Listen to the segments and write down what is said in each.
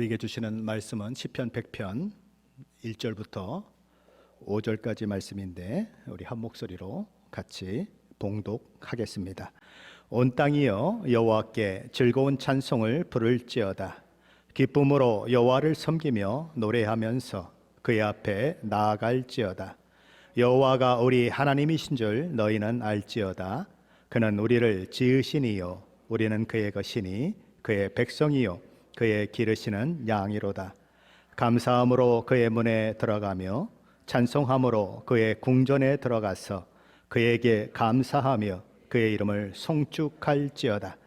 우리에게 주시는 말씀은 시편 100편 1절부터 5절까지 말씀인데 우리 한 목소리로 같이 봉독하겠습니다. 온 땅이여 여호와께 즐거운 찬송을 부를지어다. 기쁨으로 여호와를 섬기며 노래하면서 그의 앞에 나아갈지어다. 여호와가 우리 하나님이신 줄 너희는 알지어다. 그는 우리를 지으시니요 우리는 그의 것이니 그의 백성이요 그의 기르시는 양이로다. 감사함으로 그의 문에 들어가며 찬송함으로 그의 궁전에 들어가서 그에게 감사하며 그의 이름을 송축할지어다.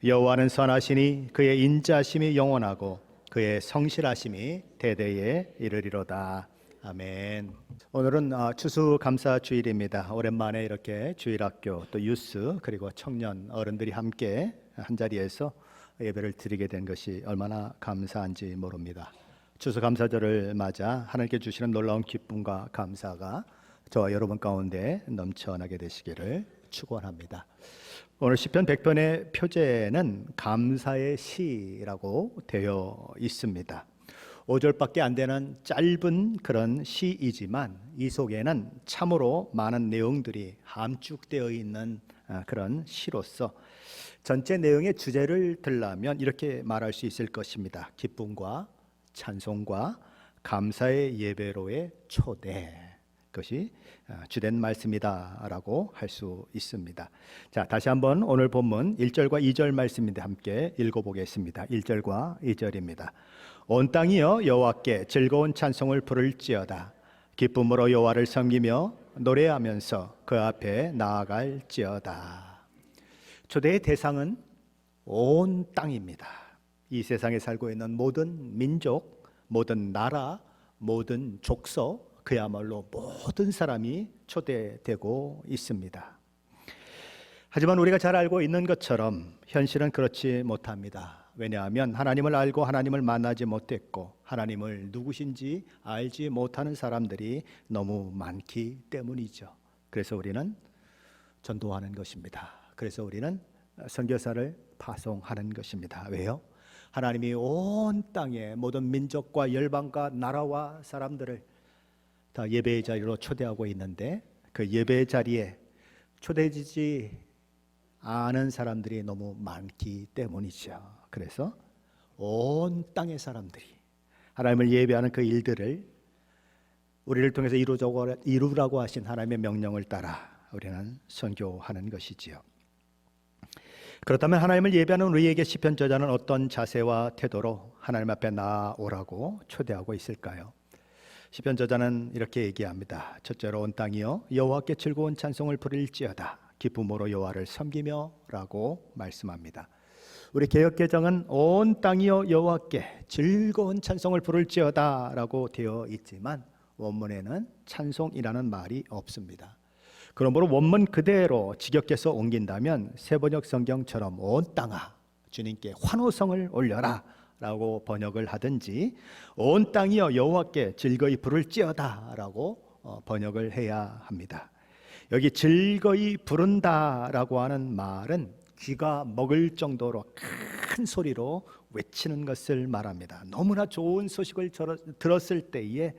여호와는 선하시니 그의 인자심이 영원하고 그의 성실하심이 대대에 이르리로다. 아멘. 오늘은 추수감사주일입니다. 오랜만에 이렇게 주일학교 또 유스 그리고 청년 어른들이 함께 한자리에서 예배를 드리게 된 것이 얼마나 감사한지 모릅니다. 추수감사절을 맞아 하나님께 주시는 놀라운 기쁨과 감사가 저와 여러분 가운데 넘쳐나게 되시기를 축원합니다. 오늘 시편 100편의 표제는 감사의 시라고 되어 있습니다. 5절밖에 안 되는 짧은 그런 시이지만 이 속에는 참으로 많은 내용들이 함축되어 있는 그런 시로서 전체 내용의 주제를 들라면 이렇게 말할 수 있을 것입니다. 기쁨과 찬송과 감사의 예배로의 초대, 그것이 주된 말씀이다라고 할 수 있습니다. 자, 다시 한번 오늘 본문 1절과 2절 말씀인데 함께 읽어보겠습니다. 1절과 2절입니다. 온 땅이여 여호와께 즐거운 찬송을 부를지어다. 기쁨으로 여호와를 섬기며 노래하면서 그 앞에 나아갈지어다. 초대의 대상은 온 땅입니다. 이 세상에 살고 있는 모든 민족, 모든 나라, 모든 족속, 그야말로 모든 사람이 초대되고 있습니다. 하지만 우리가 잘 알고 있는 것처럼 현실은 그렇지 못합니다. 왜냐하면 하나님을 알고 하나님을 만나지 못했고 하나님을 누구신지 알지 못하는 사람들이 너무 많기 때문이죠. 그래서 우리는 전도하는 것입니다. 그래서 우리는 선교사를 파송하는 것입니다. 왜요? 하나님이 온 땅의 모든 민족과 열방과 나라와 사람들을 다 예배의 자리로 초대하고 있는데 그 예배의 자리에 초대되지 않은 사람들이 너무 많기 때문이죠. 그래서 온 땅의 사람들이 하나님을 예배하는 그 일들을 우리를 통해서 이루라고 하신 하나님의 명령을 따라 우리는 선교하는 것이지요. 그렇다면 하나님을 예배하는 우리에게 시편 저자는 어떤 자세와 태도로 하나님 앞에 나아오라고 초대하고 있을까요? 시편 저자는 이렇게 얘기합니다. 첫째로 온 땅이여 여호와께 즐거운 찬송을 부를지어다. 기쁨으로 여호와를 섬기며 라고 말씀합니다. 우리 개역개정은 온 땅이여 여호와께 즐거운 찬송을 부를지어다 라고 되어 있지만 원문에는 찬송이라는 말이 없습니다. 그러므로 원문 그대로 직역해서 옮긴다면 새번역 성경처럼 온 땅아 주님께 환호성을 올려라 라고 번역을 하든지 온 땅이여 여호와께 즐거이 부를지어다 라고 번역을 해야 합니다. 여기 즐거이 부른다 라고 하는 말은 귀가 먹을 정도로 큰 소리로 외치는 것을 말합니다. 너무나 좋은 소식을 들었을 때에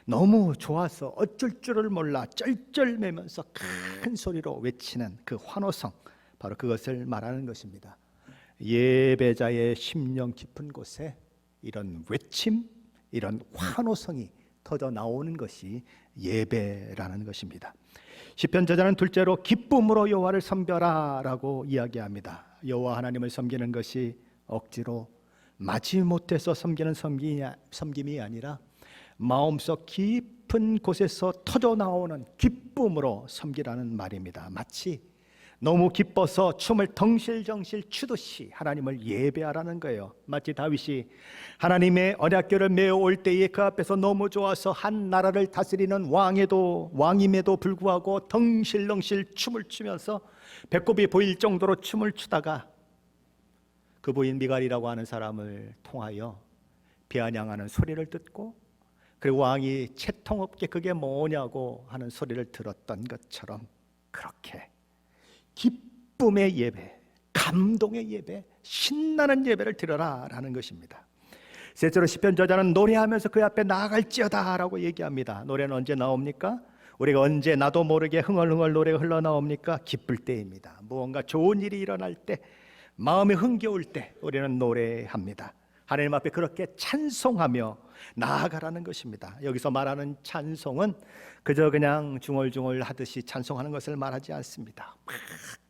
너무 좋아서 어쩔 줄을 몰라 쩔쩔매면서 큰 소리로 외치는 그 환호성, 바로 그것을 말하는 것입니다. 예배자의 심령 깊은 곳에 이런 외침, 이런 환호성이 터져 나오는 것이 예배라는 것입니다. 시편 저자는 둘째로 기쁨으로 여호와를 섬겨라 라고 이야기합니다. 여호와 하나님을 섬기는 것이 억지로 마지못해서 섬기는 섬김이 아니라 마음속 깊은 곳에서 터져 나오는 기쁨으로 섬기라는 말입니다. 마치 너무 기뻐서 춤을 덩실덩실 추듯이 하나님을 예배하라는 거예요. 마치 다윗이 하나님의 언약궤를 메어올 때에 그 앞에서 너무 좋아서 한 나라를 다스리는 왕임에도 불구하고 덩실덩실 춤을 추면서 배꼽이 보일 정도로 춤을 추다가 그 부인 미갈이라고 하는 사람을 통하여 비아냥하는 소리를 듣고 그리고 왕이 채통없게 그게 뭐냐고 하는 소리를 들었던 것처럼 그렇게 기쁨의 예배, 감동의 예배, 신나는 예배를 드려라 라는 것입니다. 셋째로 시편 저자는 노래하면서 그 앞에 나아갈지어다 라고 얘기합니다. 노래는 언제 나옵니까? 우리가 언제 나도 모르게 흥얼흥얼 노래가 흘러나옵니까? 기쁠 때입니다. 무언가 좋은 일이 일어날 때, 마음이 흥겨울 때 우리는 노래합니다. 하나님 앞에 그렇게 찬송하며 나아가라는 것입니다. 여기서 말하는 찬송은 그저 그냥 중얼중얼 하듯이 찬송하는 것을 말하지 않습니다. 막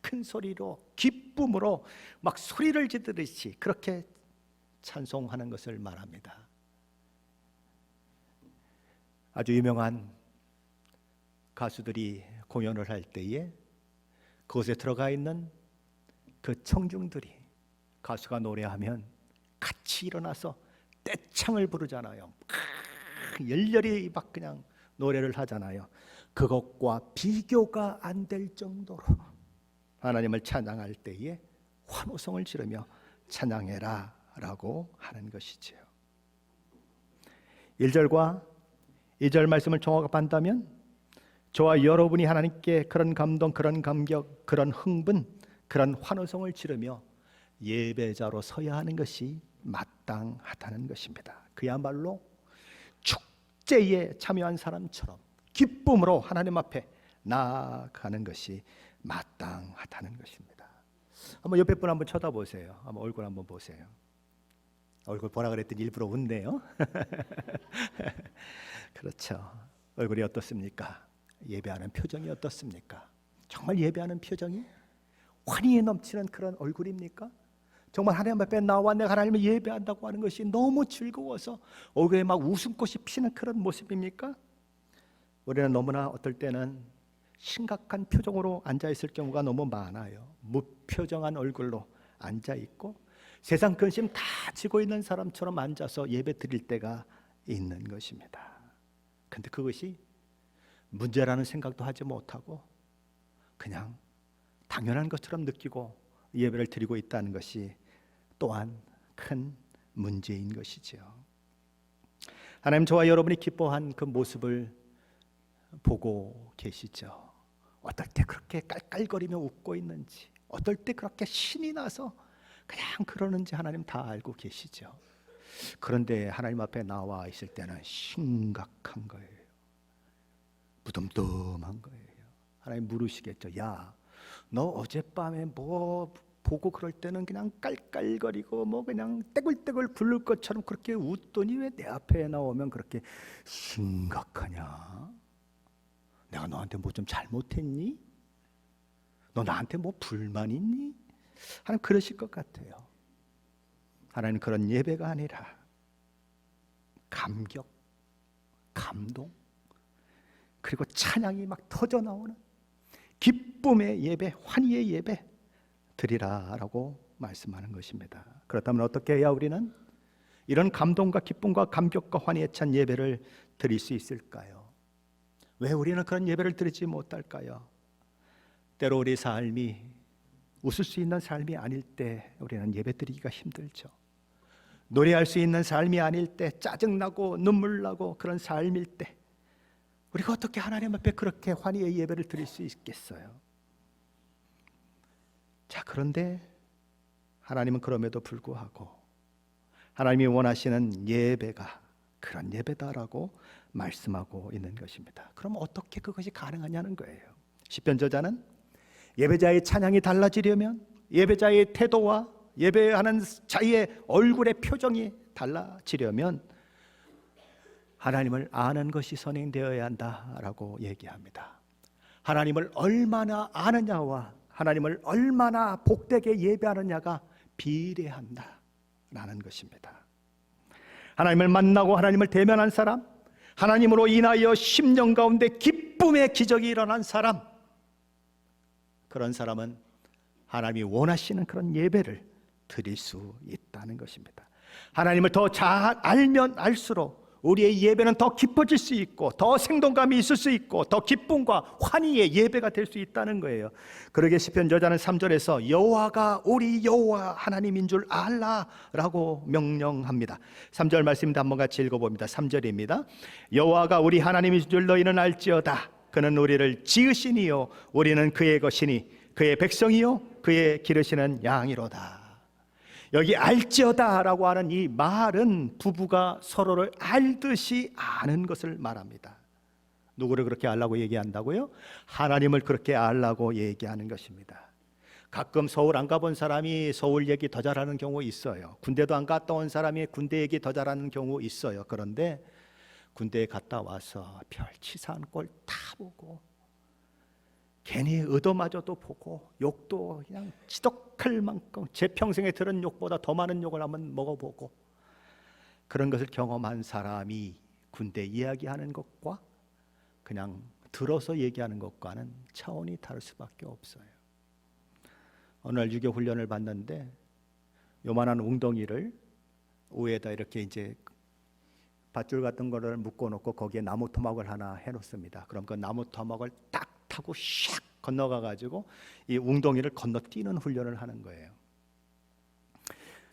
큰 소리로 기쁨으로 막 소리를 지르듯이 그렇게 찬송하는 것을 말합니다. 아주 유명한 가수들이 공연을 할 때에 그곳에 들어가 있는 그 청중들이 가수가 노래하면 같이 일어나서 떼창을 부르잖아요. 열렬히 막 그냥 노래를 하잖아요. 그것과 비교가 안 될 정도로 하나님을 찬양할 때에 환호성을 지르며 찬양해라 라고 하는 것이지요. 1절과 2절 말씀을 종합한다면 저와 여러분이 하나님께 그런 감동, 그런 감격, 그런 흥분, 그런 환호성을 지르며 예배자로 서야 하는 것이 마땅하다는 것입니다. 그야말로 축제에 참여한 사람처럼 기쁨으로 하나님 앞에 나아가는 것이 마땅하다는 것입니다. 한번 옆에 분 한번 쳐다보세요. 한번 얼굴 한번 보세요. 얼굴 보라 그랬더니 일부러 웃네요. 그렇죠. 얼굴이 어떻습니까? 예배하는 표정이 어떻습니까? 정말 예배하는 표정이 환희에 넘치는 그런 얼굴입니까? 정말 하나님 앞에 나와 내가 하나님을 예배한다고 하는 것이 너무 즐거워서 얼굴에 막 웃음꽃이 피는 그런 모습입니까? 우리는 너무나 어떨 때는 심각한 표정으로 앉아있을 경우가 너무 많아요. 무표정한 얼굴로 앉아있고 세상 근심 다 지고 있는 사람처럼 앉아서 예배 드릴 때가 있는 것입니다. 근데 그것이 문제라는 생각도 하지 못하고 그냥 당연한 것처럼 느끼고 예배를 드리고 있다는 것이 또한 큰 문제인 것이죠. 하나님 저와 여러분이 기뻐한 그 모습을 보고 계시죠. 어떨 때 그렇게 깔깔거리며 웃고 있는지, 어떨 때 그렇게 신이 나서 그냥 그러는지 하나님 다 알고 계시죠. 그런데 하나님 앞에 나와 있을 때는 심각한 거예요. 무덤덤한 거예요. 하나님 물으시겠죠. 야, 너 어젯밤에 뭐 보고 그럴 때는 그냥 깔깔거리고 뭐 그냥 떼굴떼굴 굴를 것처럼 그렇게 웃더니 왜 내 앞에 나오면 그렇게 심각하냐? 내가 너한테 뭐 좀 잘못했니? 너 나한테 뭐 불만 있니? 하나님 그러실 것 같아요. 하나님 그런 예배가 아니라 감격, 감동, 그리고 찬양이 막 터져 나오는 기쁨의 예배, 환희의 예배 드리라라고 말씀하는 것입니다. 그렇다면 어떻게 해야 우리는 이런 감동과 기쁨과 감격과 환희에 찬 예배를 드릴 수 있을까요? 왜 우리는 그런 예배를 드리지 못할까요? 때로 우리 삶이 웃을 수 있는 삶이 아닐 때 우리는 예배 드리기가 힘들죠. 노래할 수 있는 삶이 아닐 때, 짜증나고 눈물 나고 그런 삶일 때 우리가 어떻게 하나님 앞에 그렇게 환희의 예배를 드릴 수 있겠어요? 자, 그런데 하나님은 그럼에도 불구하고 하나님이 원하시는 예배가 그런 예배다라고 말씀하고 있는 것입니다. 그럼 어떻게 그것이 가능하냐는 거예요. 시편 저자는 예배자의 찬양이 달라지려면 예배자의 태도와 예배하는 자의 얼굴의 표정이 달라지려면 하나님을 아는 것이 선행되어야 한다라고 얘기합니다. 하나님을 얼마나 아느냐와 하나님을 얼마나 복되게 예배하느냐가 비례한다라는 것입니다. 하나님을 만나고 하나님을 대면한 사람, 하나님으로 인하여 심령 가운데 기쁨의 기적이 일어난 사람, 그런 사람은 하나님이 원하시는 그런 예배를 드릴 수 있다는 것입니다. 하나님을 더 잘 알면 알수록 우리의 예배는 더 깊어질 수 있고 더 생동감이 있을 수 있고 더 기쁨과 환희의 예배가 될 수 있다는 거예요. 그러게 시편 저자는 3절에서 여호와가 우리 여호와 하나님인 줄 알라라고 명령합니다. 3절 말씀입니다. 한번 같이 읽어봅니다. 3절입니다. 여호와가 우리 하나님인 줄 너희는 알지어다. 그는 우리를 지으시니요 우리는 그의 것이니 그의 백성이요 그의 기르시는 양이로다. 여기 알지어다라고 하는 이 말은 부부가 서로를 알듯이 아는 것을 말합니다. 누구를 그렇게 알라고 얘기한다고요? 하나님을 그렇게 알라고 얘기하는 것입니다. 가끔 서울 안 가본 사람이 서울 얘기 더 잘하는 경우 있어요. 군대도 안 갔다 온 사람이 군대 얘기 더 잘하는 경우 있어요. 그런데 군대에 갔다 와서 별 치사한 꼴 다 보고 괜히 얻어맞아도 보고 욕도 그냥 지독할 만큼 제 평생에 들은 욕보다 더 많은 욕을 한번 먹어보고 그런 것을 경험한 사람이 군대 이야기하는 것과 그냥 들어서 얘기하는 것과는 차원이 다를 수밖에 없어요. 어느 날 유교 훈련을 받는데 요만한 웅덩이를 위에다 이렇게 이제 밧줄 같은 거를 묶어 놓고 거기에 나무 토막을 하나 해 놓습니다. 그럼 그 나무 토막을 딱 타고 샥 건너가 가지고 이 웅덩이를 건너뛰는 훈련을 하는 거예요.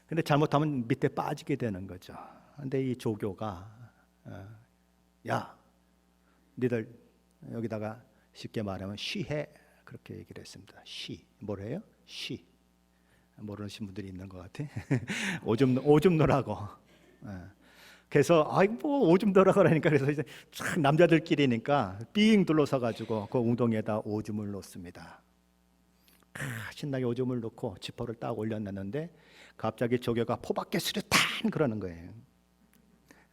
근데 잘못하면 밑에 빠지게 되는 거죠. 근데 이 조교가 야, 니들 여기다가 쉽게 말하면 쉬해 그렇게 얘기를 했습니다. 쉬 뭐래요? 쉬 모르시는 분들이 있는 것 같아. 오줌 놓으라고. 그래서 뭐 오줌 넣으라고 그러니까 그래서 이제 촥 남자들끼리니까 삥 둘러서 가지고 그 웅덩이에다 오줌을 놓습니다. 신나게 오줌을 놓고 지퍼를 딱 올려놨는데 갑자기 조교가 포박계 수류탄 그러는 거예요.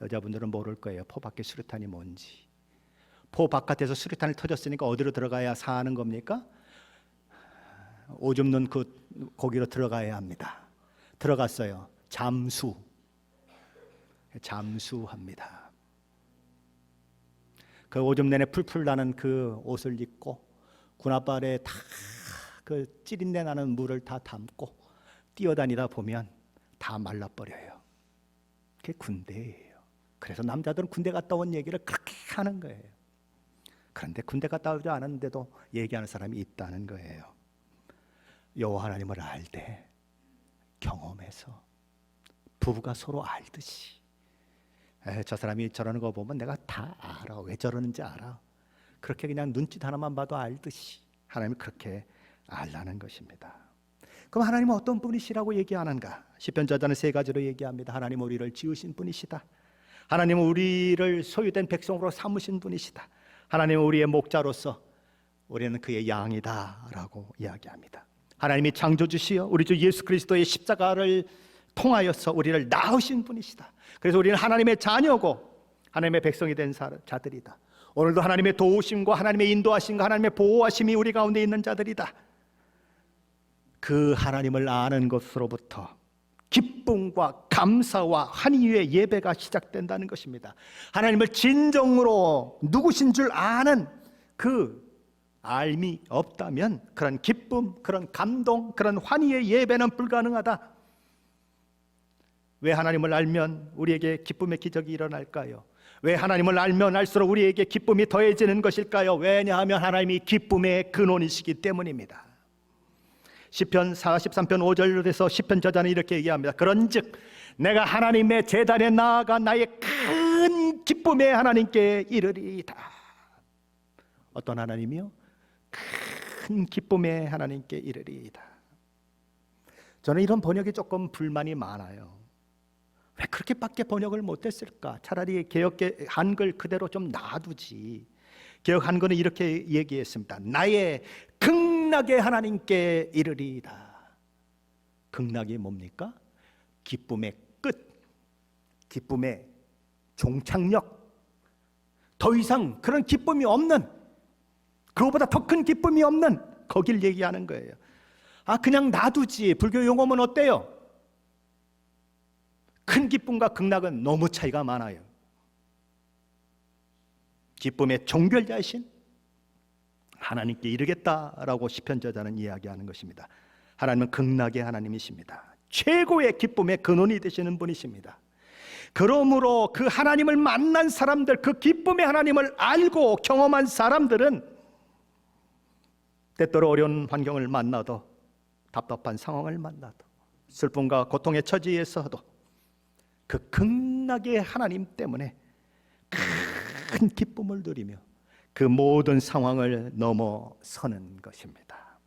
여자분들은 모를 거예요. 포박계 수류탄이 뭔지. 포 바깥에서 수류탄이 터졌으니까 어디로 들어가야 사는 겁니까? 오줌 넣은 그 거기로 들어가야 합니다. 들어갔어요. 잠수합니다. 그 오줌 내내 풀풀 나는 그 옷을 입고 군홧발에 다 그 찌린내 나는 물을 다 담고 뛰어다니다 보면 다 말라버려요. 그게 군대예요. 그래서 남자들은 군대 갔다 온 얘기를 그렇게 하는 거예요. 그런데 군대 갔다 오지 않았는데도 얘기하는 사람이 있다는 거예요. 여호와 하나님을 알되 경험해서 부부가 서로 알듯이 저 사람이 저러는 거 보면 내가 다 알아. 왜 저러는지 알아. 그렇게 그냥 눈짓 하나만 봐도 알듯이 하나님이 그렇게 알라는 것입니다. 그럼 하나님은 어떤 분이시라고 얘기하는가? 시편 저자는 세 가지로 얘기합니다. 하나님은 우리를 지으신 분이시다. 하나님은 우리를 소유된 백성으로 삼으신 분이시다. 하나님은 우리의 목자로서 우리는 그의 양이다라고 이야기합니다. 하나님이 창조주시여 우리 주 예수 그리스도의 십자가를 통하여서 우리를 낳으신 분이시다. 그래서 우리는 하나님의 자녀고 하나님의 백성이 된 자들이다. 오늘도 하나님의 도우심과 하나님의 인도하심과 하나님의 보호하심이 우리 가운데 있는 자들이다. 그 하나님을 아는 것으로부터 기쁨과 감사와 환희의 예배가 시작된다는 것입니다. 하나님을 진정으로 누구신 줄 아는 그 알미 없다면 그런 기쁨, 그런 감동, 그런 환희의 예배는 불가능하다. 왜 하나님을 알면 우리에게 기쁨의 기적이 일어날까요? 왜 하나님을 알면 알수록 우리에게 기쁨이 더해지는 것일까요? 왜냐하면 하나님이 기쁨의 근원이시기 때문입니다. 시편 43편 5절에서 시편 저자는 이렇게 얘기합니다. 그런즉 내가 하나님의 제단에 나아가 나의 큰 기쁨의 하나님께 이르리이다. 어떤 하나님이요? 큰 기쁨의 하나님께 이르리이다. 저는 이런 번역이 조금 불만이 많아요. 왜 그렇게밖에 번역을 못했을까? 차라리 개역 한글 그대로 좀 놔두지. 개역 한글은 이렇게 얘기했습니다. 나의 극락의 하나님께 이르리이다. 극락이 뭡니까? 기쁨의 끝, 기쁨의 종착역. 더 이상 그런 기쁨이 없는, 그거보다 더 큰 기쁨이 없는 거길 얘기하는 거예요. 그냥 놔두지. 불교 용어면 어때요? 큰 기쁨과 극락은 너무 차이가 많아요. 기쁨의 종결자이신 하나님께 이르겠다라고 시편 저자는 이야기하는 것입니다. 하나님은 극락의 하나님이십니다. 최고의 기쁨의 근원이 되시는 분이십니다. 그러므로 그 하나님을 만난 사람들, 그 기쁨의 하나님을 알고 경험한 사람들은 때때로 어려운 환경을 만나도, 답답한 상황을 만나도, 슬픔과 고통의 처지에서도 그 극락의 하나님 때문에 큰 기쁨을 누리며 그 모든 상황을 넘어서는 것입니다.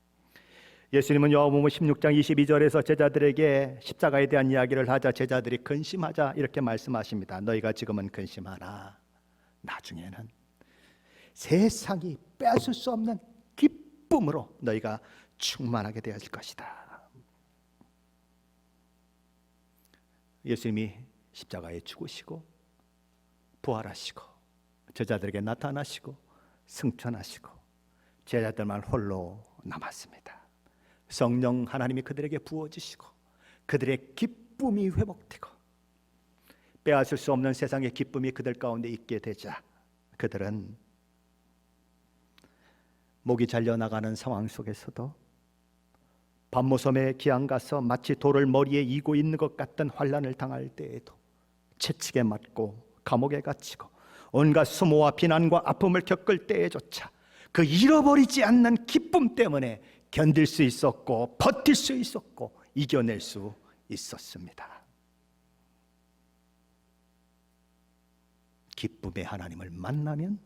예수님은 요한복음 16장 22절에서 제자들에게 십자가에 대한 이야기를 하자 제자들이 근심하자 이렇게 말씀하십니다. 너희가 지금은 근심하나 나중에는 세상이 빼앗을 수 없는 기쁨으로 너희가 충만하게 되어질 것이다. 예수님이 십자가에 죽으시고 부활하시고 제자들에게 나타나시고 승천하시고 제자들만 홀로 남았습니다. 성령 하나님이 그들에게 부어주시고 그들의 기쁨이 회복되고 빼앗을 수 없는 세상의 기쁨이 그들 가운데 있게 되자 그들은 목이 잘려나가는 상황 속에서도 밤모섬에 기안가서 마치 돌을 머리에 이고 있는 것 같던 환난을 당할 때에도 채찍에 맞고 감옥에 갇히고 온갖 수모와 비난과 아픔을 겪을 때에조차 그 잃어버리지 않는 기쁨 때문에 견딜 수 있었고 버틸 수 있었고 이겨낼 수 있었습니다. 기쁨의 하나님을 만나면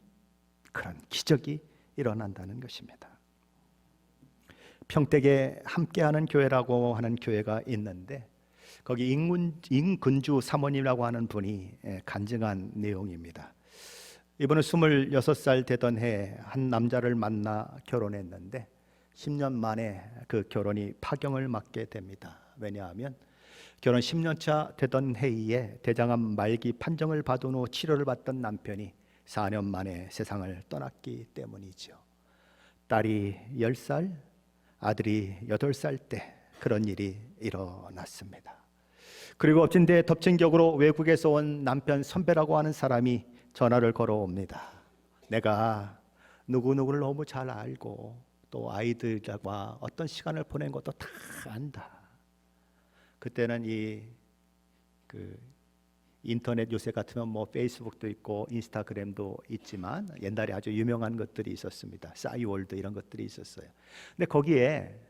그런 기적이 일어난다는 것입니다. 평택에 함께하는 교회라고 하는 교회가 있는데 거기 임근주 사모님이라고 하는 분이 간증한 내용입니다. 이분은 26살 되던 해에 한 남자를 만나 결혼했는데 10년 만에 그 결혼이 파경을 맞게 됩니다. 왜냐하면 결혼 10년차 되던 해에 대장암 말기 판정을 받은 후 치료를 받던 남편이 4년 만에 세상을 떠났기 때문이죠. 딸이 10살, 아들이 8살 때 그런 일이 일어났습니다. 그리고 엎친 데 덮친 격으로 외국에서 온 남편 선배라고 하는 사람이 전화를 걸어옵니다. 내가 누구누구를 너무 잘 알고 또 아이들과 어떤 시간을 보낸 것도 다 안다. 그때는 인터넷 요새 같으면 뭐 페이스북도 있고 인스타그램도 있지만 옛날에 아주 유명한 것들이 있었습니다. 싸이월드 이런 것들이 있었어요. 근데 거기에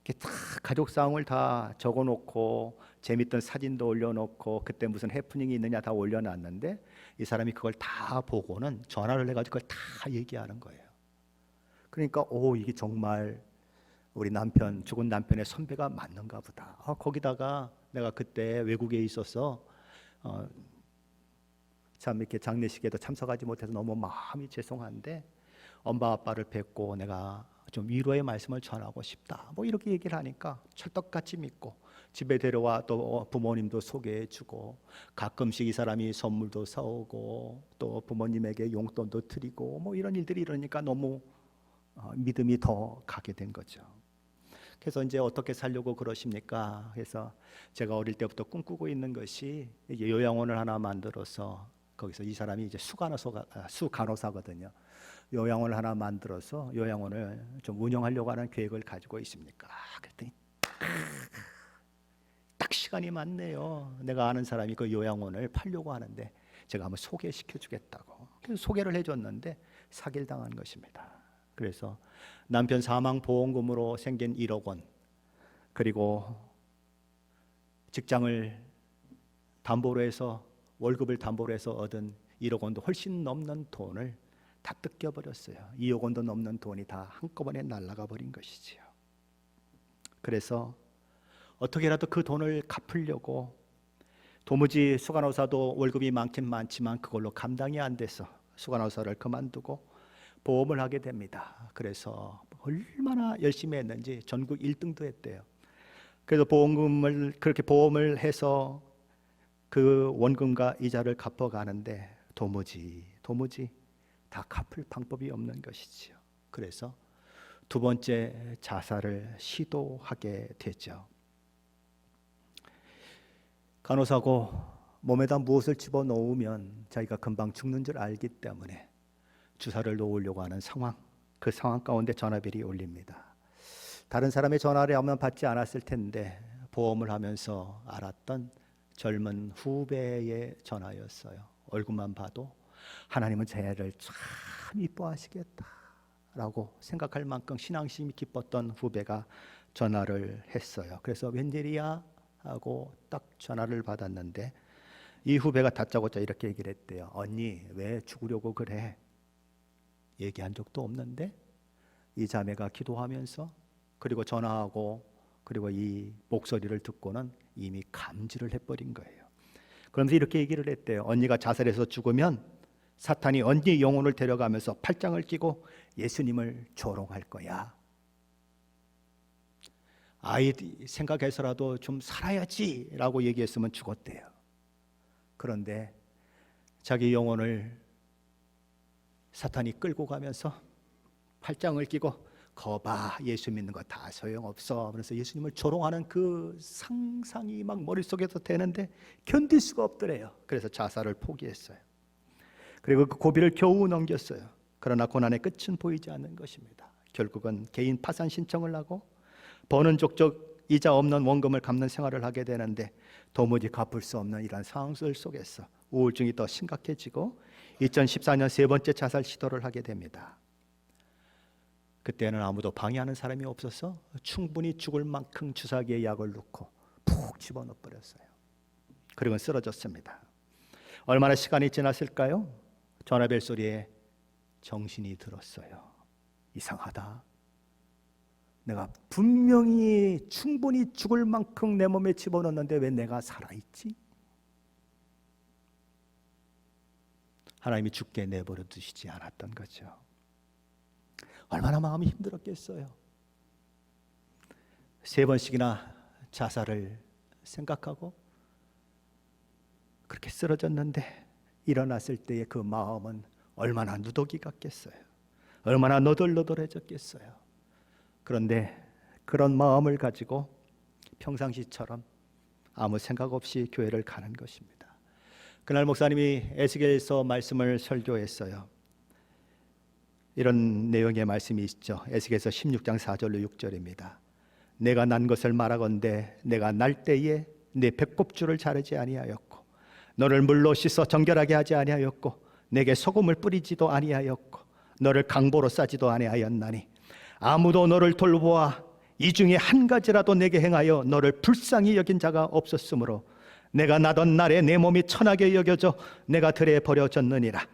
이렇게 다 가족 상황을 다 적어놓고 재밌던 사진도 올려놓고 그때 무슨 해프닝이 있느냐 다 올려놨는데 이 사람이 그걸 다 보고는 전화를 해가지고 그걸 다 얘기하는 거예요. 그러니까 이게 정말 우리 남편 죽은 남편의 선배가 맞는가 보다. 거기다가 내가 그때 외국에 있어서 참 이렇게 장례식에도 참석하지 못해서 너무 마음이 죄송한데 엄마 아빠를 뵙고 내가 좀 위로의 말씀을 전하고 싶다. 뭐 이렇게 얘기를 하니까 찰떡같이 믿고 집에 데려와 또 부모님도 소개해주고 가끔씩 이 사람이 선물도 사오고 또 부모님에게 용돈도 드리고 뭐 이런 일들이 일어나니까 너무 믿음이 더 가게 된 거죠. 그래서 이제 어떻게 살려고 그러십니까? 그래서 제가 어릴 때부터 꿈꾸고 있는 것이 이제 요양원을 하나 만들어서 거기서 이 사람이 이제 수간호사거든요. 요양원을 하나 만들어서 요양원을 좀 운영하려고 하는 계획을 가지고 있습니까? 그랬더니 딱 시간이 맞네요. 내가 아는 사람이 그 요양원을 팔려고 하는데 제가 한번 소개시켜 주겠다고. 그래서 소개를 해줬는데 사기를 당한 것입니다. 그래서 남편 사망 보험금으로 생긴 1억 원 그리고 직장을 담보로 해서 월급을 담보로 해서 얻은 1억 원도 훨씬 넘는 돈을 다 뜯겨버렸어요. 2억 원도 넘는 돈이 다 한꺼번에 날아가 버린 것이지요. 그래서 어떻게라도 그 돈을 갚으려고 도무지 수간호사도 월급이 많긴 많지만 그걸로 감당이 안 돼서 수간호사를 그만두고 보험을 하게 됩니다. 그래서 얼마나 열심히 했는지 전국 1등도 했대요. 그래서 그렇게 보험을 해서 그 원금과 이자를 갚아가는데 도무지 다 갚을 방법이 없는 것이지요. 그래서 두 번째 자살을 시도하게 되죠. 간호사고 몸에다 무엇을 집어넣으면 자기가 금방 죽는 줄 알기 때문에 주사를 놓으려고 하는 상황, 그 상황 가운데 전화벨이 울립니다. 다른 사람의 전화를 하면 받지 않았을 텐데 보험을 하면서 알았던 젊은 후배의 전화였어요. 얼굴만 봐도 하나님은 제 애를 참 이뻐하시겠다라고 생각할 만큼 신앙심이 깊었던 후배가 전화를 했어요. 그래서 웬일이야? 하고 딱 전화를 받았는데 이 후배가 다짜고짜 이렇게 얘기를 했대요. 언니 왜 죽으려고 그래? 얘기한 적도 없는데 이 자매가 기도하면서 그리고 전화하고 그리고 이 목소리를 듣고는 이미 감지를 해버린 거예요. 그러면서 이렇게 얘기를 했대요. 언니가 자살해서 죽으면 사탄이 언니 영혼을 데려가면서 팔짱을 끼고 예수님을 조롱할 거야. 아이 생각해서라도 좀 살아야지 라고 얘기했으면 죽었대요. 그런데 자기 영혼을 사탄이 끌고 가면서 팔짱을 끼고 거봐, 예수 믿는 거 다 소용없어. 그래서 예수님을 조롱하는 그 상상이 막 머릿속에서 되는데 견딜 수가 없더래요. 그래서 자살을 포기했어요. 그리고 그 고비를 겨우 넘겼어요. 그러나 고난의 끝은 보이지 않는 것입니다. 결국은 개인 파산 신청을 하고 버는 족족 이자 없는 원금을 갚는 생활을 하게 되는데 도무지 갚을 수 없는 이런 상황들 속에서 우울증이 더 심각해지고 2014년 세 번째 자살 시도를 하게 됩니다. 그때는 아무도 방해하는 사람이 없어서 충분히 죽을 만큼 주사기에 약을 넣고 푹 집어넣어 버렸어요. 그리고 쓰러졌습니다. 얼마나 시간이 지났을까요? 전화벨 소리에 정신이 들었어요. 이상하다. 내가 분명히 충분히 죽을 만큼 내 몸에 집어넣었는데 왜 내가 살아있지? 하나님이 죽게 내버려 두시지 않았던 거죠. 얼마나 마음이 힘들었겠어요. 3번씩이나 자살을 생각하고 그렇게 쓰러졌는데 일어났을 때의 그 마음은 얼마나 누더기 같겠어요. 얼마나 너덜너덜해졌겠어요. 그런데 그런 마음을 가지고 평상시처럼 아무 생각 없이 교회를 가는 것입니다. 그날 목사님이 에스겔서 말씀을 설교했어요. 이런 내용의 말씀이 있죠. 에스겔서 16장 4절로 6절입니다. 내가 난 것을 말하건대 내가 날 때에 내 배꼽줄을 자르지 아니하였고 너를 물로 씻어 정결하게 하지 아니하였고 내게 소금을 뿌리지도 아니하였고 너를 강보로 싸지도 아니하였나니 아무도 너를 돌보아 이 중에 한 가지라도 내게 행하여 너를 불쌍히 여긴 자가 없었으므로 내가 나던 날에 내 몸이 천하게 여겨져 내가 들에 버려졌느니라.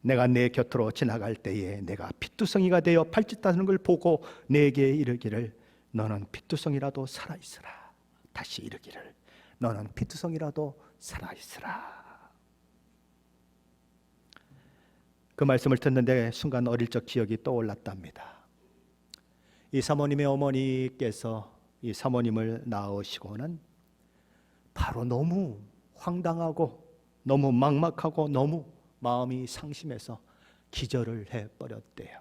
내가 내 곁으로 지나갈 때에 내가 핏두성이가 되어 발짓하는 걸 보고 내게 이르기를 너는 핏두성이라도 살아있으라. 다시 이르기를 너는 핏두성이라도 살아있으라. 그 말씀을 듣는데 순간 어릴 적 기억이 떠올랐답니다. 이 사모님의 어머니께서 이 사모님을 낳으시고는 바로 너무 황당하고 너무 막막하고 너무 마음이 상심해서 기절을 해버렸대요.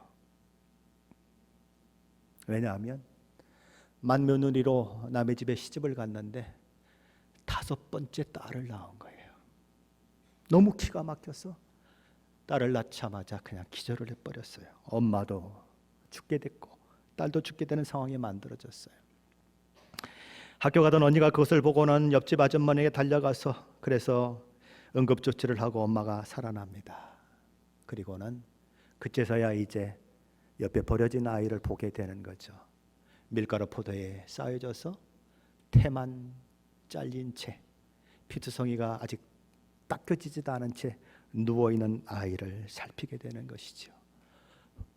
왜냐하면 맏며느리로 남의 집에 시집을 갔는데 5번째 딸을 낳은 거예요. 너무 기가 막혀서 딸을 낳자마자 그냥 기절을 해버렸어요. 엄마도 죽게 됐고 딸도 죽게 되는 상황이 만들어졌어요. 학교 가던 언니가 그것을 보고는 옆집 아줌마에게 달려가서 그래서 응급조치를 하고 엄마가 살아납니다. 그리고는 그제서야 이제 옆에 버려진 아이를 보게 되는 거죠. 밀가루 포도에 쌓여져서 태만 잘린 채 피투성이가 아직 닦여지지도 않은 채 누워있는 아이를 살피게 되는 것이죠.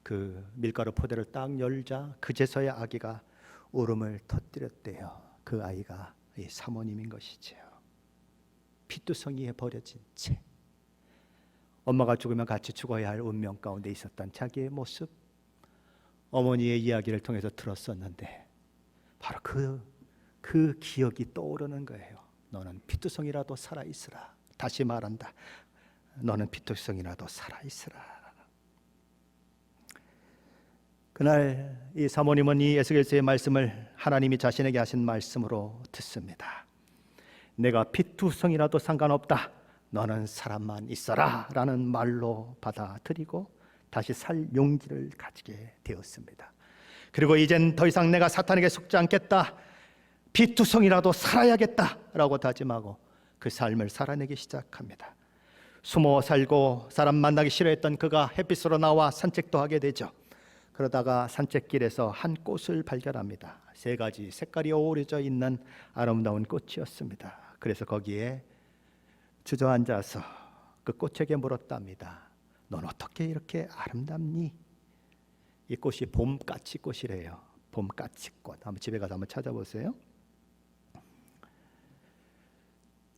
그 밀가루 포대를 딱 열자 그제서야 아기가 울음을 터뜨렸대요. 그 아이가 이 사모님인 것이죠. 피투성이에 버려진 채 엄마가 죽으면 같이 죽어야 할 운명 가운데 있었던 자기의 모습, 어머니의 이야기를 통해서 들었었는데 바로 그 기억이 떠오르는 거예요. 너는 피투성이라도 살아있으라. 다시 말한다. 너는 피투성이라도 살아있으라. 그날 이 사모님은 이 에스겔서의 말씀을 하나님이 자신에게 하신 말씀으로 듣습니다. 내가 피투성이라도 상관없다. 너는 사람만 있어라 라는 말로 받아들이고 다시 살 용기를 가지게 되었습니다. 그리고 이젠 더 이상 내가 사탄에게 속지 않겠다. 피투성이라도 살아야겠다 라고 다짐하고 그 삶을 살아내기 시작합니다. 숨어 살고 사람 만나기 싫어했던 그가 햇빛으로 나와 산책도 하게 되죠. 그러다가 산책길에서 한 꽃을 발견합니다. 3가지 색깔이 어우러져 있는 아름다운 꽃이었습니다. 그래서 거기에 주저앉아서 그 꽃에게 물었답니다. 넌 어떻게 이렇게 아름답니? 이 꽃이 봄까치 꽃이래요. 봄 까치꽃. 한번 집에 가서 한번 찾아보세요.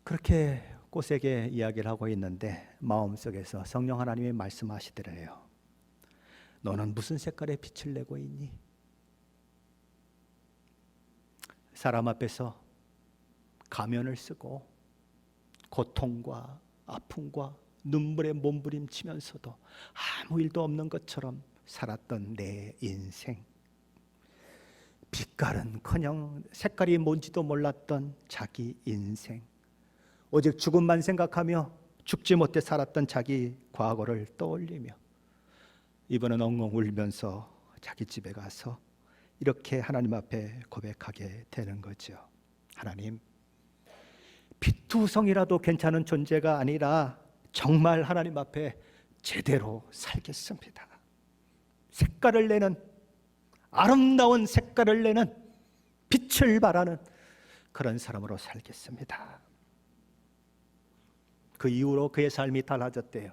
그렇게 꽃에게 이야기를 하고 있는데 마음속에서 성령 하나님이 말씀하시더래요. 너는 무슨 색깔의 빛을 내고 있니? 사람 앞에서 가면을 쓰고 고통과 아픔과 눈물에 몸부림치면서도 아무 일도 없는 것처럼 살았던 내 인생, 빛깔은커녕 색깔이 뭔지도 몰랐던 자기 인생, 오직 죽음만 생각하며 죽지 못해 살았던 자기 과거를 떠올리며 이번은 엉엉 울면서 자기 집에 가서 이렇게 하나님 앞에 고백하게 되는 거죠. 하나님, 피투성이라도 괜찮은 존재가 아니라 정말 하나님 앞에 제대로 살겠습니다. 색깔을 내는, 아름다운 색깔을 내는, 빛을 발하는 그런 사람으로 살겠습니다. 그 이후로 그의 삶이 달라졌대요.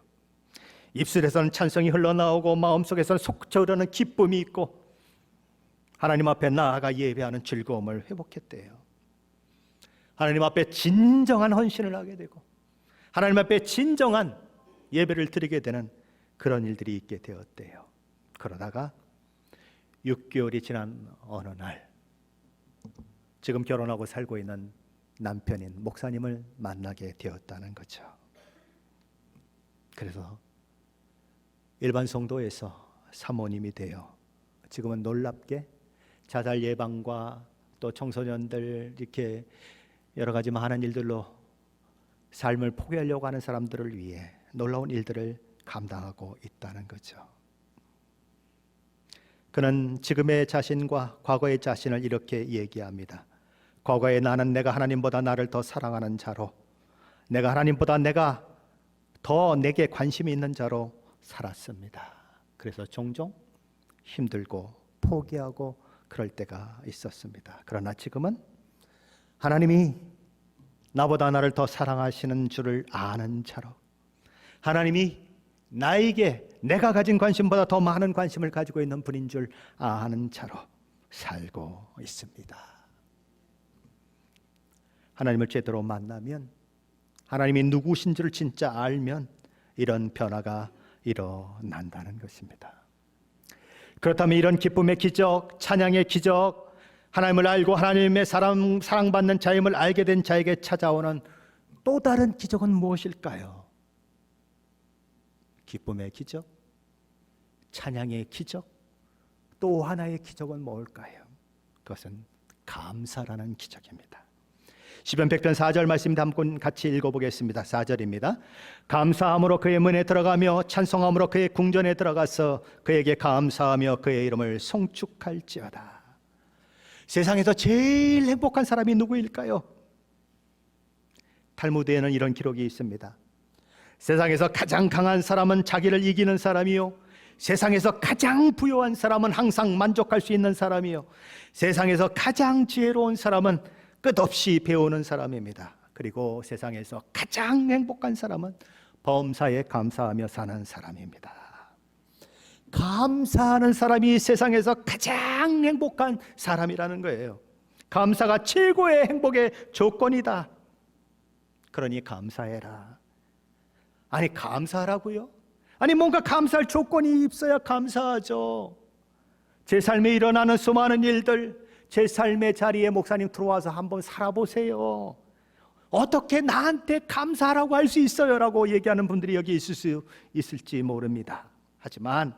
입술에서는 찬송이 흘러나오고 마음속에서는 솟구쳐오르는 기쁨이 있고 하나님 앞에 나아가 예배하는 즐거움을 회복했대요. 하나님 앞에 진정한 헌신을 하게 되고 하나님 앞에 진정한 예배를 드리게 되는 그런 일들이 있게 되었대요. 그러다가 6개월이 지난 어느 날 지금 결혼하고 살고 있는 남편인 목사님을 만나게 되었다는 거죠. 그래서 일반 성도에서 사모님이 되어 지금은 놀랍게 자살 예방과 또 청소년들 이렇게 여러 가지 많은 일들로 삶을 포기하려고 하는 사람들을 위해 놀라운 일들을 감당하고 있다는 거죠. 그는 지금의 자신과 과거의 자신을 이렇게 얘기합니다. 과거에 나는 내가 하나님보다 나를 더 사랑하는 자로, 내가 하나님보다 내가 더 내게 관심이 있는 자로 살았습니다. 그래서 종종 힘들고 포기하고 그럴 때가 있었습니다. 그러나 지금은 하나님이 나보다 나를 더 사랑하시는 줄을 아는 자로, 하나님이 나에게 내가 가진 관심보다 더 많은 관심을 가지고 있는 분인 줄 아는 자로 살고 있습니다. 하나님을 제대로 만나면, 하나님이 누구신 줄 진짜 알면 이런 변화가 일어난다는 것입니다. 그렇다면 이런 기쁨의 기적, 찬양의 기적, 하나님을 알고 하나님의 사랑받는 자임을 알게 된 자에게 찾아오는 또 다른 기적은 무엇일까요? 기쁨의 기적, 찬양의 기적, 또 하나의 기적은 뭘까요? 그것은 감사라는 기적입니다. 시편 100편 4절 말씀 담고 같이 읽어보겠습니다. 4절입니다. 감사함으로 그의 문에 들어가며 찬송함으로 그의 궁전에 들어가서 그에게 감사하며 그의 이름을 송축할지어다. 세상에서 제일 행복한 사람이 누구일까요? 탈무드에는 이런 기록이 있습니다. 세상에서 가장 강한 사람은 자기를 이기는 사람이요, 세상에서 가장 부유한 사람은 항상 만족할 수 있는 사람이요, 세상에서 가장 지혜로운 사람은 끝없이 배우는 사람입니다. 그리고 세상에서 가장 행복한 사람은 범사에 감사하며 사는 사람입니다. 감사하는 사람이 세상에서 가장 행복한 사람이라는 거예요. 감사가 최고의 행복의 조건이다. 그러니 감사해라. 아니, 감사하라고요? 아니, 뭔가 감사할 조건이 있어야 감사하죠. 제 삶에 일어나는 수많은 일들, 제 삶의 자리에 목사님 들어와서 한번 살아보세요. 어떻게 나한테 감사하라고 할 수 있어요? 라고 얘기하는 분들이 여기 있을 수 있을지 모릅니다. 하지만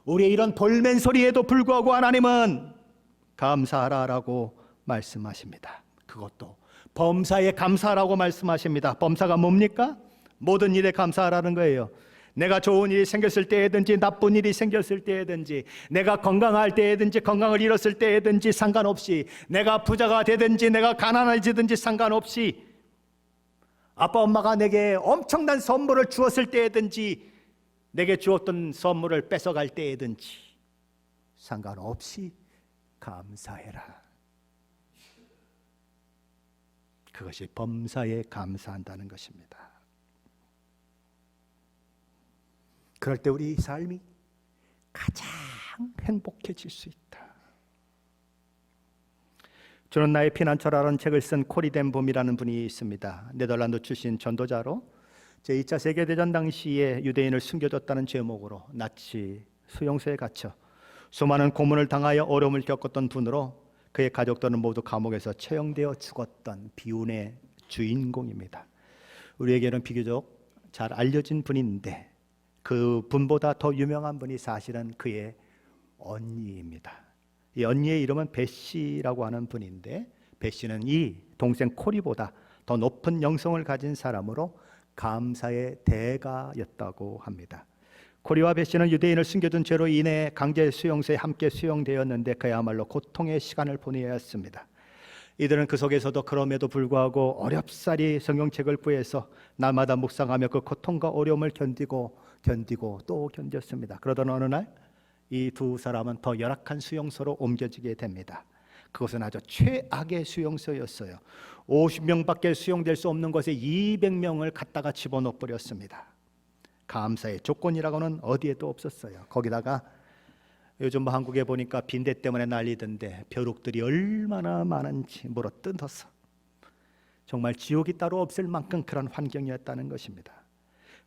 우리의 이런 볼멘 소리에도 불구하고 하나님은 감사하라라고 말씀하십니다. 그것도 범사에 감사하라고 말씀하십니다. 범사가 뭡니까? 모든 일에 감사하라는 거예요. 내가 좋은 일이 생겼을 때든지 나쁜 일이 생겼을 때든지, 내가 건강할 때든지 건강을 잃었을 때든지 상관없이, 내가 부자가 되든지 내가 가난해지든지 상관없이, 아빠 엄마가 내게 엄청난 선물을 주었을 때든지 내게 주었던 선물을 뺏어갈 때든지 상관없이 감사해라. 그것이 범사에 감사한다는 것입니다. 그럴 때 우리 삶이 가장 행복해질 수 있다. 주는 나의 피난처라는 책을 쓴 코리 덴 봄이라는 분이 있습니다. 네덜란드 출신 전도자로 제2차 세계대전 당시에 유대인을 숨겨줬다는 제목으로 나치 수용소에 갇혀 수많은 고문을 당하여 어려움을 겪었던 분으로 그의 가족들은 모두 감옥에서 처형되어 죽었던 비운의 주인공입니다. 우리에게는 비교적 잘 알려진 분인데 그 분보다 더 유명한 분이 사실은 그의 언니입니다. 이 언니의 이름은 베시라고 하는 분인데, 베시는 이 동생 코리보다 더 높은 영성을 가진 사람으로 감사의 대가였다고 합니다. 코리와 베시는 유대인을 숨겨둔 죄로 인해 강제 수용소에 함께 수용되었는데 그야말로 고통의 시간을 보내야 했습니다. 이들은 그 속에서도 그럼에도 불구하고 어렵사리 성경책을 구해서 날마다 묵상하며 그 고통과 어려움을 견디고 또 견뎠습니다. 그러던 어느 날 이 두 사람은 더 열악한 수용소로 옮겨지게 됩니다. 그것은 아주 최악의 수용소였어요. 50명밖에 수용될 수 없는 곳에 200명을 갖다가 집어넣어 버렸습니다. 감사의 조건이라고는 어디에도 없었어요. 거기다가 요즘 한국에 보니까 빈대 때문에 난리던데 벼룩들이 얼마나 많은지 물어뜯어서 정말 지옥이 따로 없을 만큼 그런 환경이었다는 것입니다.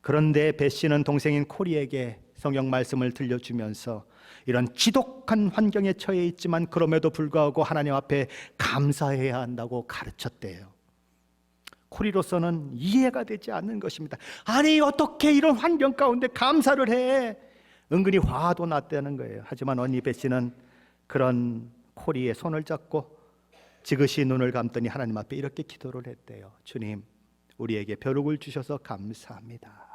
그런데 베시는 동생인 코리에게 성경 말씀을 들려주면서 이런 지독한 환경에 처해 있지만 그럼에도 불구하고 하나님 앞에 감사해야 한다고 가르쳤대요. 코리로서는 이해가 되지 않는 것입니다. 아니 어떻게 이런 환경 가운데 감사를 해? 은근히 화도 났다는 거예요. 하지만 언니 베시는 그런 코리의 손을 잡고 지그시 눈을 감더니 하나님 앞에 이렇게 기도를 했대요. 주님, 우리에게 벼룩을 주셔서 감사합니다.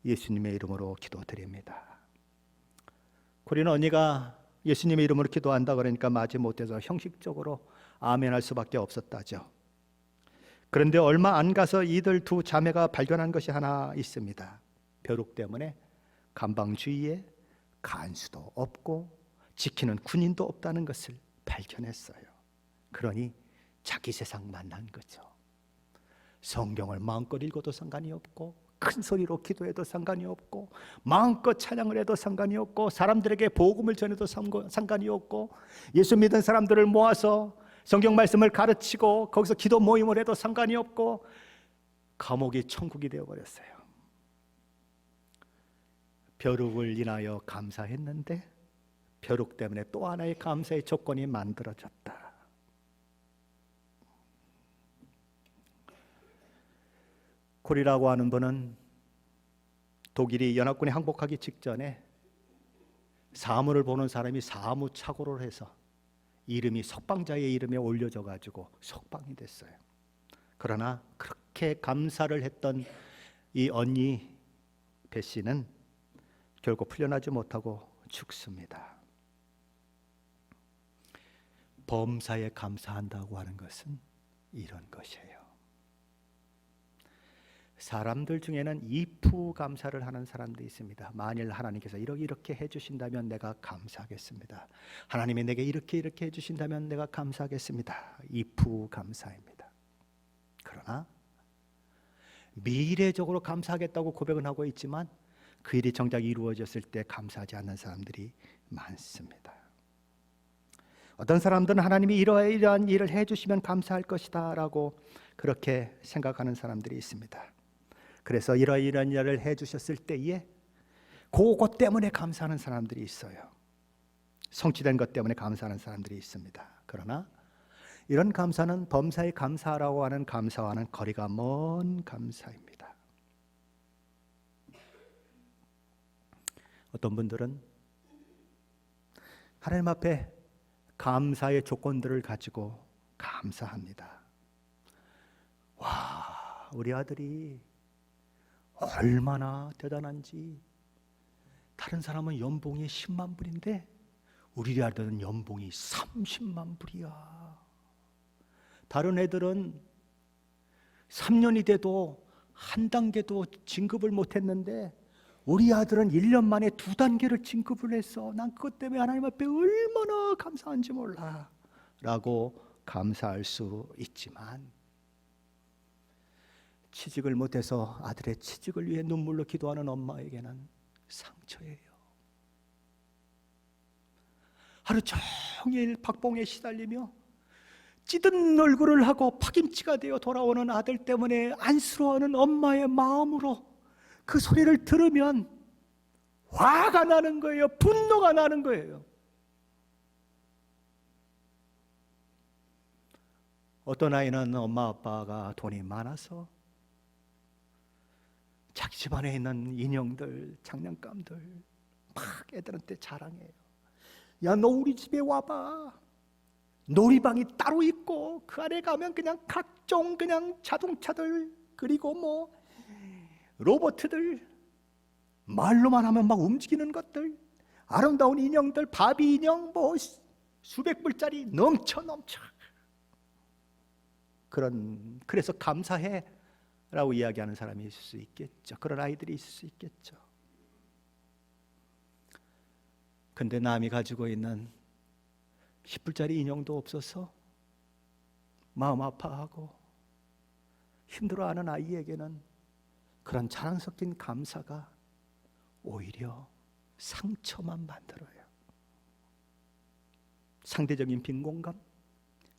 예수님의 이름으로 기도드립니다. 코리는 언니가 예수님의 이름으로 기도한다 그러니까 마지못해서 형식적으로 아멘할 수밖에 없었다죠. 그런데 얼마 안 가서 이들 두 자매가 발견한 것이 하나 있습니다. 벼룩 때문에 감방 주위에 간수도 없고 지키는 군인도 없다는 것을 발견했어요. 그러니 자기 세상 만난 거죠. 성경을 마음껏 읽어도 상관이 없고 큰 소리로 기도해도 상관이 없고 마음껏 찬양을 해도 상관이 없고 사람들에게 복음을 전해도 상관이 없고 예수 믿은 사람들을 모아서 성경 말씀을 가르치고 거기서 기도 모임을 해도 상관이 없고 감옥이 천국이 되어버렸어요. 벼룩을 인하여 감사했는데 벼룩 때문에 또 하나의 감사의 조건이 만들어졌다. 코리라고 하는 분은 독일이 연합군에 항복하기 직전에 사물을 보는 사람이 사무착오를 해서 이름이 석방자의 이름에 올려져 가지고 석방이 됐어요. 그러나 그렇게 감사를 했던 이 언니 베시는 결국 풀려나지 못하고 죽습니다. 범사에 감사한다고 하는 것은 이런 것이에요. 사람들 중에는 이프 감사를 하는 사람도 있습니다. 만일 하나님께서 이렇게 해주신다면 내가 감사하겠습니다. 하나님이 내게 이렇게 해주신다면 내가 감사하겠습니다. 이프 감사입니다. 그러나 미래적으로 감사하겠다고 고백은 하고 있지만 그 일이 정작 이루어졌을 때 감사하지 않는 사람들이 많습니다. 어떤 사람들은 하나님이 이러한 일을 해주시면 감사할 것이다 라고 그렇게 생각하는 사람들이 있습니다. 그래서 이러이러한 일을 해주셨을 때에 그것 때문에 감사하는 사람들이 있어요. 성취된 것 때문에 감사하는 사람들이 있습니다. 그러나 이런 감사는 범사에 감사라고 하는 감사와는 거리가 먼 감사입니다. 어떤 분들은 하나님 앞에 감사의 조건들을 가지고 감사합니다. 와, 우리 아들이 얼마나 대단한지. 다른 사람은 연봉이 10만 불인데 우리 아들은 연봉이 30만 불이야. 다른 애들은 3년이 돼도 한 단계도 진급을 못했는데 우리 아들은 1년 만에 2단계를 진급을 했어. 난 그것 때문에 하나님 앞에 얼마나 감사한지 몰라 라고 감사할 수 있지만, 취직을 못해서 아들의 취직을 위해 눈물로 기도하는 엄마에게는 상처예요. 하루 종일 박봉에 시달리며 찌든 얼굴을 하고 파김치가 되어 돌아오는 아들 때문에 안쓰러워하는 엄마의 마음으로 그 소리를 들으면 화가 나는 거예요. 분노가 나는 거예요. 어떤 아이는 엄마 아빠가 돈이 많아서 자기 집안에 있는 인형들, 장난감들 막 애들한테 자랑해요. 야, 너 우리 집에 와봐. 놀이방이 따로 있고 그 안에 가면 그냥 각종 그냥 자동차들, 그리고 뭐 로봇들, 말로만 하면 막 움직이는 것들, 아름다운 인형들, 바비 인형 뭐 수백 불짜리 넘쳐. 그래서 감사해 라고 이야기하는 사람이 있을 수 있겠죠. 그런 아이들이 있을 수 있겠죠. 근데 남이 가지고 있는 10불짜리 인형도 없어서 마음 아파하고 힘들어하는 아이에게는 그런 자랑 섞인 감사가 오히려 상처만 만들어요. 상대적인 빈곤감,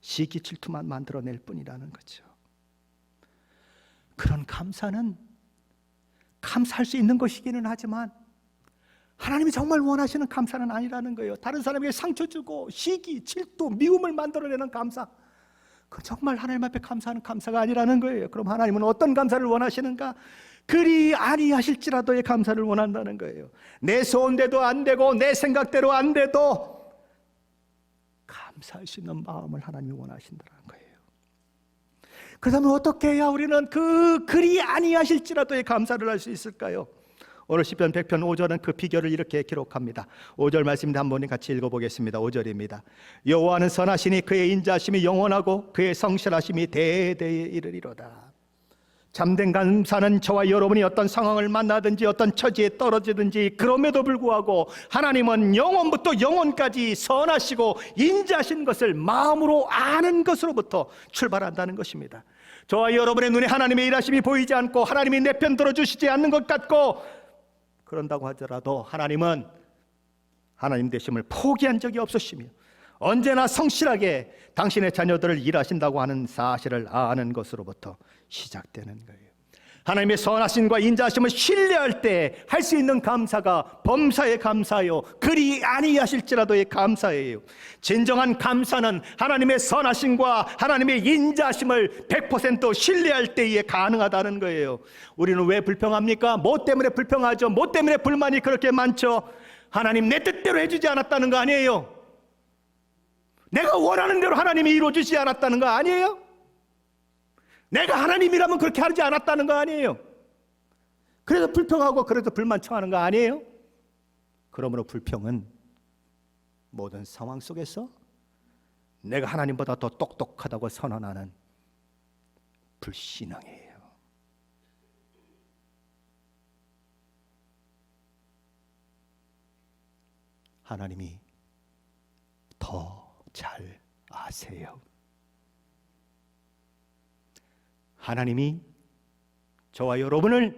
시기 질투만 만들어낼 뿐이라는 거죠. 그런 감사는 감사할 수 있는 것이기는 하지만 하나님이 정말 원하시는 감사는 아니라는 거예요. 다른 사람에게 상처 주고 시기, 질투, 미움을 만들어내는 감사, 그건 정말 하나님 앞에 감사하는 감사가 아니라는 거예요. 그럼 하나님은 어떤 감사를 원하시는가? 그리 아니하실지라도의 감사를 원한다는 거예요. 내 소원대로 안 되고 내 생각대로 안 돼도 감사할 수 있는 마음을 하나님이 원하신다는 거예요. 그렇다면 어떻게 해야 우리는 그리 아니하실지라도의 감사를 할 수 있을까요? 오늘 시편 100편 5절은 그 비결을 이렇게 기록합니다. 5절 말씀인데 한번 같이 읽어보겠습니다. 5절입니다. 여호와는 선하시니 그의 인자하심이 영원하고 그의 성실하심이 대대에 이르리로다. 참된 감사는 저와 여러분이 어떤 상황을 만나든지 어떤 처지에 떨어지든지 그럼에도 불구하고 하나님은 영원부터 영원까지 선하시고 인자하신 것을 마음으로 아는 것으로부터 출발한다는 것입니다. 저와 여러분의 눈에 하나님의 일하심이 보이지 않고 하나님이 내 편 들어주시지 않는 것 같고 그런다고 하더라도 하나님은 하나님 되심을 포기한 적이 없으시며 언제나 성실하게 당신의 자녀들을 일하신다고 하는 사실을 아는 것으로부터 시작되는 거예요. 하나님의 선하심과 인자하심을 신뢰할 때 할 수 있는 감사가 범사의 감사요, 그리 아니하실지라도의 감사예요. 진정한 감사는 하나님의 선하심과 하나님의 인자하심을 100% 신뢰할 때에 가능하다는 거예요. 우리는 왜 불평합니까? 뭐 때문에 불평하죠? 뭐 때문에 불만이 그렇게 많죠? 하나님 내 뜻대로 해주지 않았다는 거 아니에요? 내가 원하는 대로 하나님이 이루어주지 않았다는 거 아니에요? 내가 하나님이라면 그렇게 하지 않았다는 거 아니에요? 그래서 불평하고 그래서 불만 청하는 거 아니에요? 그러므로 불평은 모든 상황 속에서 내가 하나님보다 더 똑똑하다고 선언하는 불신앙이에요. 하나님이 더 잘 아세요. 하나님이 저와 여러분이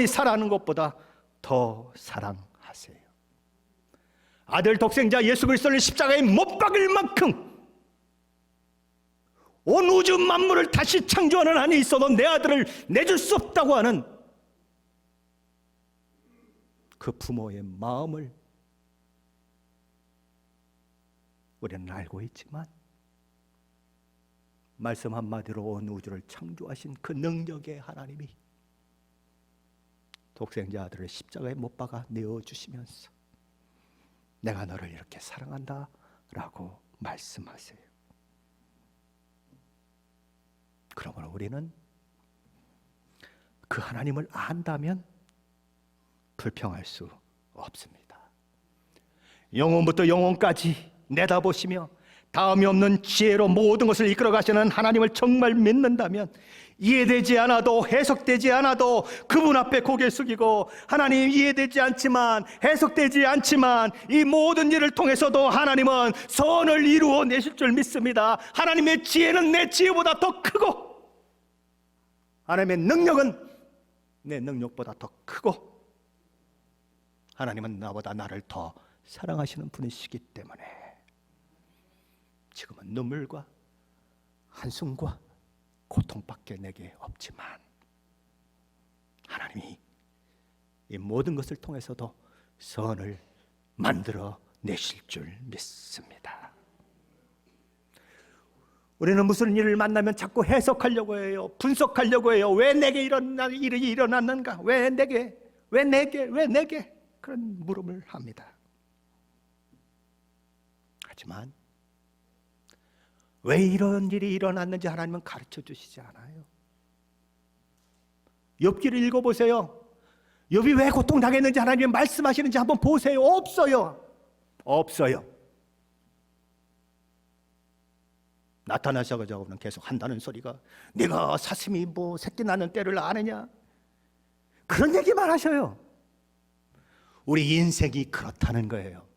사랑하는 것보다 더 사랑하세요. 아들 독생자 예수 그리스도를 십자가에 못 박을 만큼 온 우주 만물을 다시 창조하는 한이 있어도 내 아들을 내줄 수 없다고 하는 그 부모의 마음을 우리는 알고 있지만 말씀 한마디로 온 우주를 창조하신 그 능력의 하나님이 독생자 아들을 십자가에 못 박아 내어주시면서 내가 너를 이렇게 사랑한다 라고 말씀하세요. 그러므로 우리는 그 하나님을 안다면 불평할 수 없습니다. 영원부터 영원까지 내다보시며 다음이 없는 지혜로 모든 것을 이끌어 가시는 하나님을 정말 믿는다면 이해되지 않아도 해석되지 않아도 그분 앞에 고개 숙이고 하나님 이해되지 않지만 해석되지 않지만 이 모든 일을 통해서도 하나님은 선을 이루어 내실 줄 믿습니다. 하나님의 지혜는 내 지혜보다 더 크고 하나님의 능력은 내 능력보다 더 크고 하나님은 나보다 나를 더 사랑하시는 분이시기 때문에 지금은 눈물과 한숨과 고통밖에 내게 없지만 하나님이 이 모든 것을 통해서도 선을 만들어 내실 줄 믿습니다. 우리는 무슨 일을 만나면 자꾸 해석하려고 해요. 분석하려고 해요. 왜 내게 이런 일이 일어났는가? 왜 내게? 그런 물음을 합니다. 하지만 왜 이런 일이 일어났는지 하나님은 가르쳐 주시지 않아요. 욥기를 읽어보세요. 욥이 왜 고통당했는지 하나님이 말씀하시는지 한번 보세요. 없어요. 나타나셔가지고는 계속 한다는 소리가, 네가 사슴이 뭐 새끼 낳는 때를 아느냐, 그런 얘기만 하셔요. 우리 인생이 그렇다는 거예요.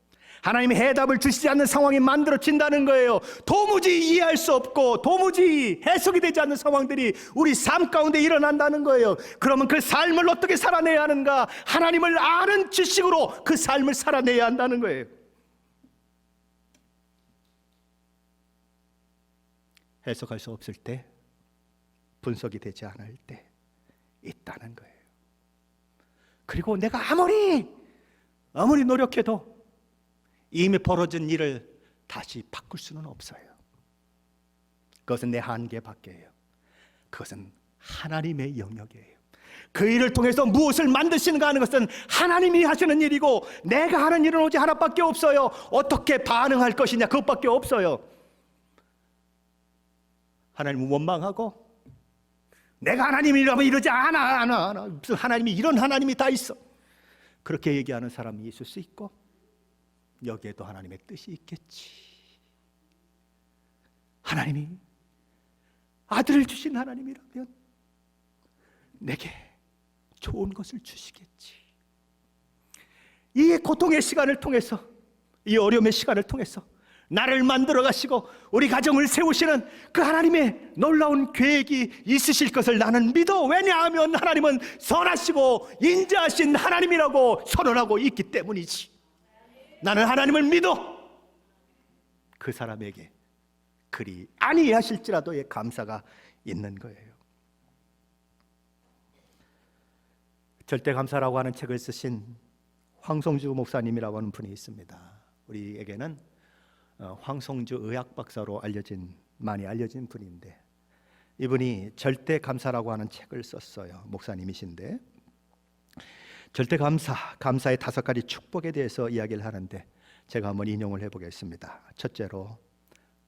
하나님이 해답을 주시지 않는 상황이 만들어진다는 거예요. 도무지 이해할 수 없고 도무지 해석이 되지 않는 상황들이 우리 삶 가운데 일어난다는 거예요. 그러면 그 삶을 어떻게 살아내야 하는가? 하나님을 아는 지식으로 그 삶을 살아내야 한다는 거예요. 해석할 수 없을 때, 분석이 되지 않을 때 있다는 거예요. 그리고 내가 아무리 노력해도 이미 벌어진 일을 다시 바꿀 수는 없어요. 그것은 내 한계 밖이에요. 그것은 하나님의 영역이에요. 그 일을 통해서 무엇을 만드시는가 하는 것은 하나님이 하시는 일이고, 내가 하는 일은 오직 하나밖에 없어요. 어떻게 반응할 것이냐, 그것밖에 없어요. 하나님은 원망하고, 내가 하나님이라면 이러지 않아. 무슨 하나님이, 이런 하나님이 다 있어, 그렇게 얘기하는 사람이 있을 수 있고, 여기에도 하나님의 뜻이 있겠지. 하나님이 아들을 주신 하나님이라면 내게 좋은 것을 주시겠지. 이 고통의 시간을 통해서, 이 어려움의 시간을 통해서 나를 만들어 가시고 우리 가정을 세우시는 그 하나님의 놀라운 계획이 있으실 것을 나는 믿어. 왜냐하면 하나님은 선하시고 인자하신 하나님이라고 선언하고 있기 때문이지. 나는 하나님을 믿어. 그 사람에게 그리 아니하실지라도의 감사가 있는 거예요. 절대감사라고 하는 책을 쓰신 황성주 목사님이라고 하는 분이 있습니다. 우리에게는 황성주 의학 박사로 많이 알려진 분인데, 이분이 절대감사라고 하는 책을 썼어요. 목사님이신데, 절대감사, 감사의 5가지 축복에 대해서 이야기를 하는데, 제가 한번 인용을 해보겠습니다. 첫째로,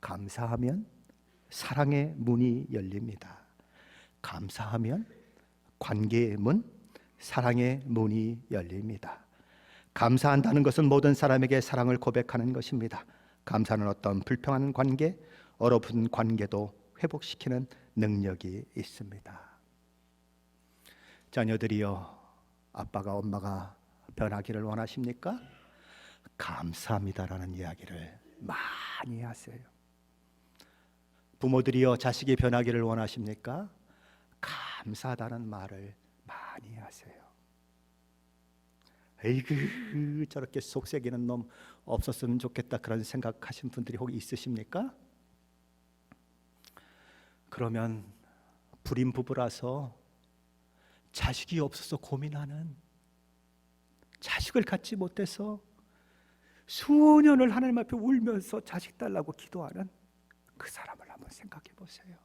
감사하면 사랑의 문이 열립니다. 감사하면 관계의 문, 사랑의 문이 열립니다. 감사한다는 것은 모든 사람에게 사랑을 고백하는 것입니다. 감사는 어떤 불평하는 관계, 얼어붙은 관계도 회복시키는 능력이 있습니다. 자녀들이요, 아빠가 엄마가 변하기를 원하십니까? 감사합니다라는 이야기를 많이 하세요. 부모들이요, 자식이 변하기를 원하십니까? 감사하다는 말을 많이 하세요. 에이그, 저렇게 속삭이는 놈 없었으면 좋겠다, 그런 생각하신 분들이 혹 있으십니까? 그러면 불임 부부라서 자식이 없어서 고민하는, 자식을 갖지 못해서 수년을 하나님 앞에 울면서 자식 달라고 기도하는 그 사람을 한번 생각해 보세요.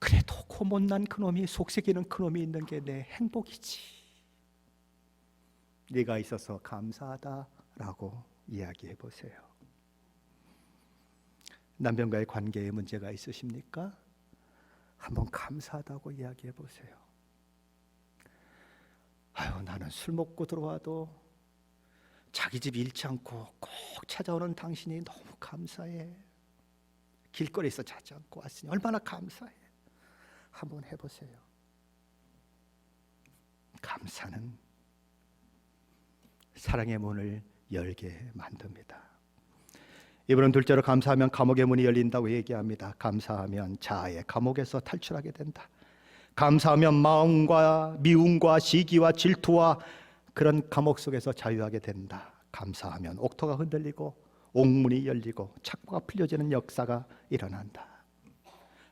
그래도 그 못난 그놈이, 속삭이는 그놈이 있는 게 내 행복이지, 네가 있어서 감사하다라고 이야기해 보세요. 남편과의 관계에 문제가 있으십니까? 한번 감사하다고 이야기해 보세요. 아유, 나는 술 먹고 들어와도 자기 집 잃지 않고 꼭 찾아오는 당신이 너무 감사해. 길거리에서 자지 않고 왔으니 얼마나 감사해. 한번 해보세요. 감사는 사랑의 문을 열게 만듭니다. 이분은 둘째로, 감사하면 감옥의 문이 열린다고 얘기합니다. 감사하면 자아의 감옥에서 탈출하게 된다. 감사하면 마음과 미움과 시기와 질투와 그런 감옥 속에서 자유하게 된다. 감사하면 옥토가 흔들리고 옥문이 열리고 착고가 풀려지는 역사가 일어난다.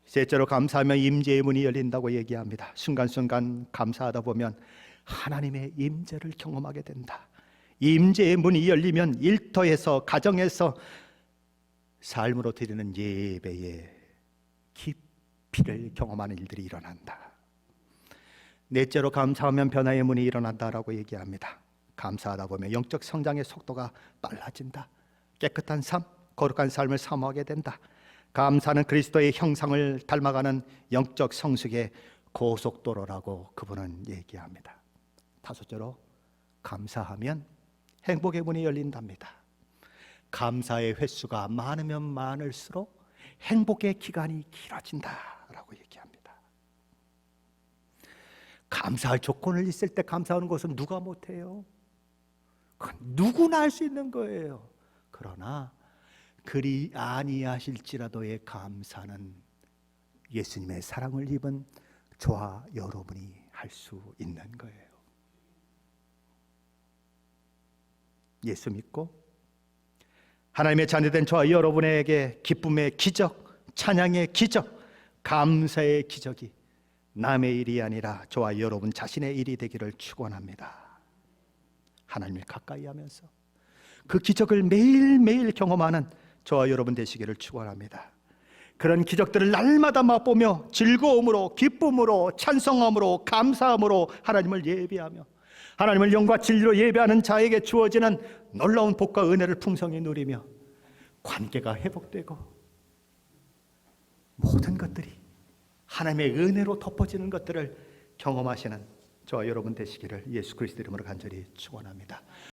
셋째로 감사하면 임재의 문이 열린다고 얘기합니다. 순간순간 감사하다 보면 하나님의 임재를 경험하게 된다. 임재의 문이 열리면 일터에서, 가정에서, 삶으로 드리는 예배에 깊이를 경험하는 일들이 일어난다. 넷째로 감사하면 변화의 문이 일어난다라고 얘기합니다. 감사하다 보면 영적 성장의 속도가 빨라진다. 깨끗한 삶, 거룩한 삶을 사모하게 된다. 감사는 그리스도의 형상을 닮아가는 영적 성숙의 고속도로라고 그분은 얘기합니다. 다섯째로 감사하면 행복의 문이 열린답니다. 감사의 횟수가 많으면 많을수록 행복의 기간이 길어진다라고 얘기합니다. 감사할 조건을 있을 때 감사하는 것은 누가 못해요? 그건 누구나 할 수 있는 거예요. 그러나 그리 아니하실지라도의 감사는 예수님의 사랑을 입은 저와 여러분이 할 수 있는 거예요. 예수 믿고 하나님의 자녀된 저와 여러분에게 기쁨의 기적, 찬양의 기적, 감사의 기적이 남의 일이 아니라 저와 여러분 자신의 일이 되기를 축원합니다. 하나님을 가까이 하면서 그 기적을 매일매일 경험하는 저와 여러분 되시기를 축원합니다. 그런 기적들을 날마다 맛보며 즐거움으로, 기쁨으로, 찬송함으로, 감사함으로 하나님을 예배하며 하나님을 영과 진리로 예배하는 자에게 주어지는 놀라운 복과 은혜를 풍성히 누리며 관계가 회복되고 모든 것들이 하나님의 은혜로 덮어지는 것들을 경험하시는 저와 여러분 되시기를 예수 그리스도 이름으로 간절히 축원합니다.